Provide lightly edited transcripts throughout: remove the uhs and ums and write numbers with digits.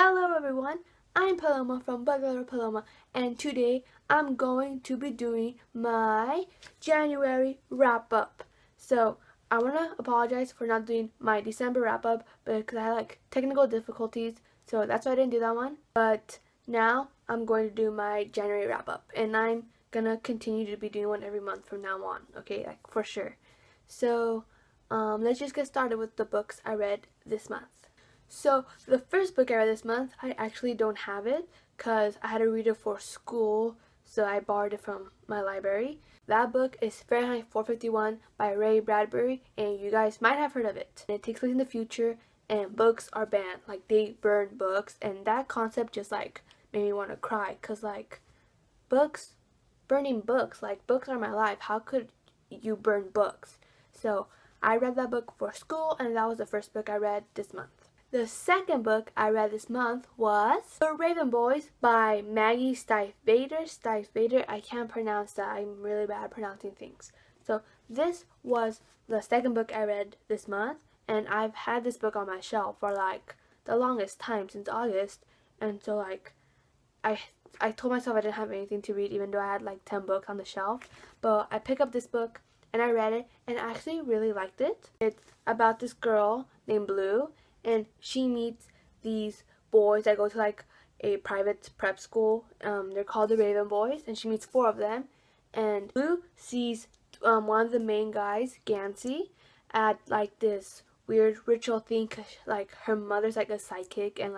Hello everyone, I'm Paloma from Paloma, and today I'm going to be doing my January wrap-up. So I want to apologize for not doing my December wrap-up because I had technical difficulties, so that's why I didn't do that one. But now I'm going to do my January wrap-up, and I'm gonna continue to be doing one every month from now on, okay, for sure. So let's just get started with the books I read this month. So the first book I read this month, I actually don't have it because I had to read it for school, so I borrowed it from my library. That book is Fahrenheit 451 by Ray Bradbury, and you guys might have heard of it. And it takes place in the future, and books are banned. They burn books, and that concept just made me want to cry because books, burning books, books are my life. How could you burn books? So I read that book for school, and that was the first book I read this month. The second book I read this month was The Raven Boys by Maggie Stiefvater. I can't pronounce that. I'm really bad at pronouncing things. So this was the second book I read this month, and I've had this book on my shelf for the longest time, since August. And so I told myself I didn't have anything to read, even though I had 10 books on the shelf. But I picked up this book and I read it, and I actually really liked it. It's about this girl named Blue, and she meets these boys that go to a private prep school. They're called the Raven Boys, and she meets 4 of them. And Blue sees one of the main guys, Gansey, at this weird ritual thing, 'cause her mother's a psychic, and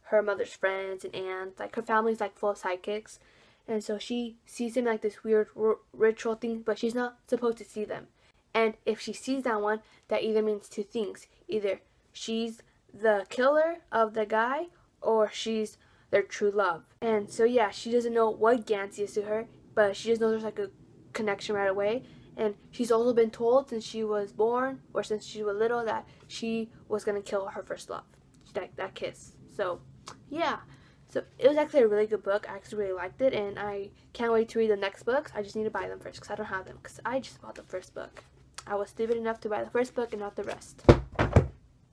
her mother's friends and aunts, her family's full of psychics. And so she sees him this weird ritual thing, but she's not supposed to see them. And if she sees that one, that either means 2 things. Either she's the killer of the guy, or she's their true love. And so yeah, she doesn't know what Gansey is to her, but she just knows there's a connection right away. And she's also been told since she was born, or since she was little, that she was gonna kill her first love, that kiss. So yeah, so it was actually a really good book. I actually really liked it, and I can't wait to read the next books. I just need to buy them first because I don't have them, because I just bought the first book. I was stupid enough to buy the first book and not the rest.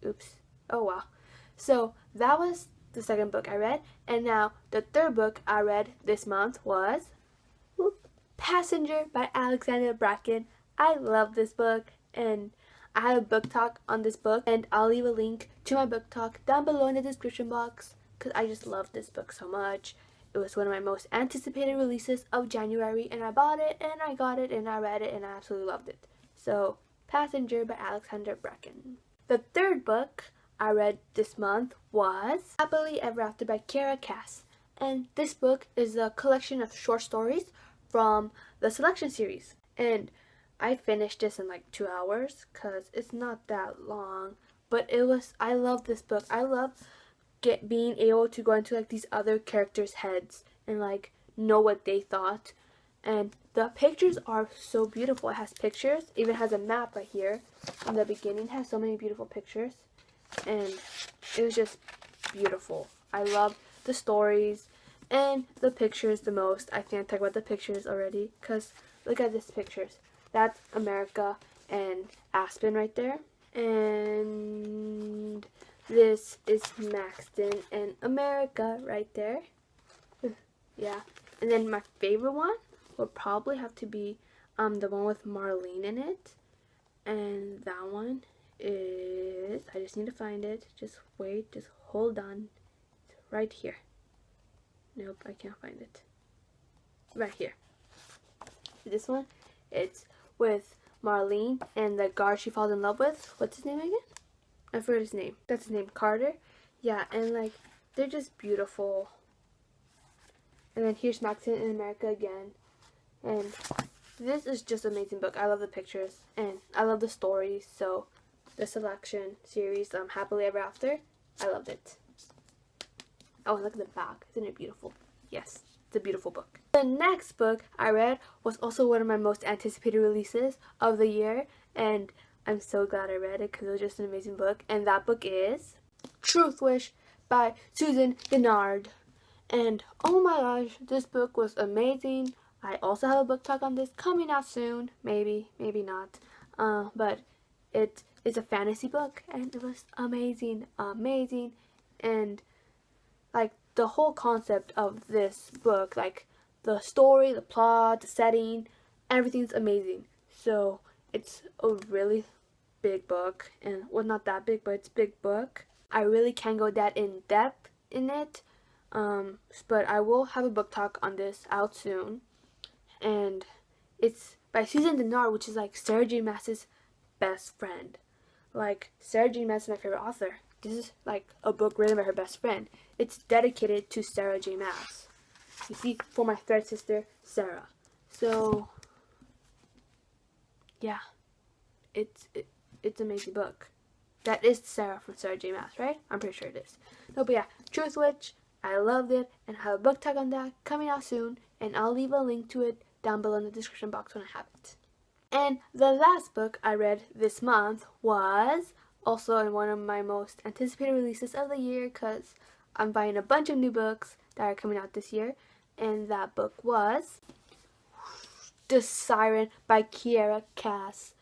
Oops. Oh wow. So that was the second book I read, and now the third book I read this month was Passenger by Alexander Bracken. I love this book, and I had a book talk on this book, and I'll leave a link to my book talk down below in the description box because I just love this book so much. It was one of my most anticipated releases of January, and I bought it, and I got it, and I read it, and I absolutely loved it. So Passenger by Alexander Bracken. The third book I read this month was Happily Ever After by Kiera Cass. And this book is a collection of short stories from the Selection series. And I finished this in 2 hours because it's not that long. But I love this book. I love being able to go into these other characters' heads and know what they thought. And the pictures are so beautiful. It has pictures. It even has a map right here. In the beginning, it has so many beautiful pictures. And it was just beautiful. I love the stories and the pictures the most. I can't talk about the pictures already because look at these pictures. That's America and Aspen right there. And this is Maxton and America right there. Yeah. And then my favorite one would probably have to be the one with Marlene in it. And that one is, I just need to find it. Just wait, just hold on. It's right here. Nope, I can't find it. Right here. This one, it's with Marlene and the guard she falls in love with. What's his name again? I forgot his name. That's his name, Carter. Yeah, and they're just beautiful. And then here's Maxton in America again. And this is just an amazing book. I love the pictures and I love the stories. So the Selection series, Happily Ever After, I loved it. Oh, and look at the back. Isn't it beautiful? Yes, it's a beautiful book. The next book I read was also one of my most anticipated releases of the year, and I'm so glad I read it because it was just an amazing book. And that book is Truth Wish by Susan Dennard. And oh my gosh, this book was amazing. I also have a book talk on this coming out soon. Maybe, maybe not. But it is a fantasy book, and it was amazing, amazing. And like the whole concept of this book, like the story, the plot, the setting, everything's amazing. So it's a really big book, and well, not that big, but it's a big book. I really can't go that in depth in it, but I will have a book talk on this out soon. And it's by Susan Denard, which is like Sarah J. Maas's best friend. Like, Sarah J. Maas is my favorite author. This is like a book written by her best friend. It's dedicated to Sarah J. Maas. You see, for my third sister, Sarah. So, yeah, it's an amazing book. That is Sarah from Sarah J. Maas, right? I'm pretty sure it is. No, but yeah, Truth Witch, I loved it, and I have a book tag on that coming out soon, and I'll leave a link to it down below in the description box when I have it. And the last book I read this month was also in one of my most anticipated releases of the year, because I'm buying a bunch of new books that are coming out this year, and that book was The Siren by Kiera Cass.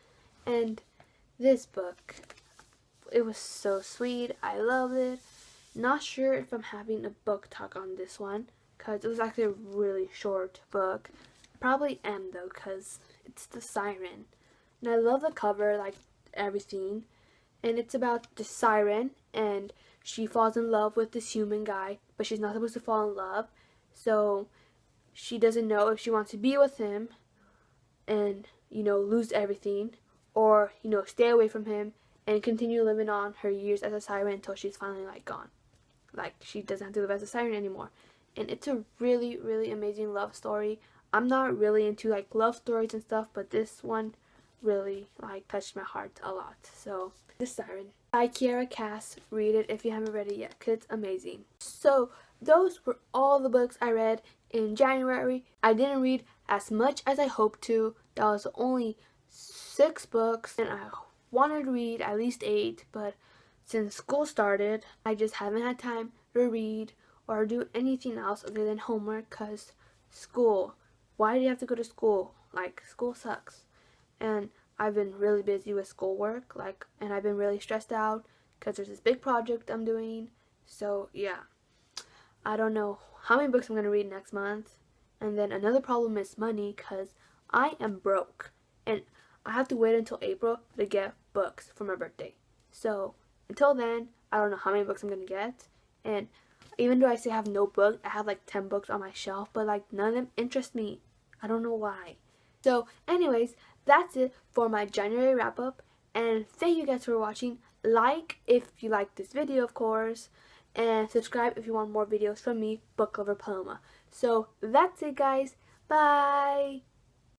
And this book, it was so sweet. I loved it. Not sure if I'm having a book talk on this one, because it was actually a really short book. Probably am though, because it's The Siren. And I love the cover, like everything. And it's about the siren, and she falls in love with this human guy, but she's not supposed to fall in love. So she doesn't know if she wants to be with him and, you know, lose everything, or, you know, stay away from him and continue living on her years as a siren until she's finally like gone. Like, she doesn't have to live as a siren anymore. And it's a really, really amazing love story. I'm not really into like love stories and stuff, but this one really like touched my heart a lot. So, The Siren by Kiera Cass. Read it if you haven't read it yet, because it's amazing. So those were all the books I read in January. I didn't read as much as I hoped to. That was only 6 books, and I wanted to read at least 8, but since school started, I just haven't had time to read or do anything else other than homework, because school. Why do you have to go to school? Like, school sucks. And I've been really busy with schoolwork, like, and I've been really stressed out because there's this big project I'm doing. So yeah, I don't know how many books I'm gonna read next month. And then another problem is money, because I am broke and I have to wait until April to get books for my birthday. So until then, I don't know how many books I'm gonna get. And even though I say I have no book, I have like 10 books on my shelf, but like none of them interest me. I don't know why. So anyways, that's it for my January wrap up, and thank you guys for watching. Like if you like this video, of course, and subscribe if you want more videos from me, Book Lover Paloma. So that's it, guys. Bye.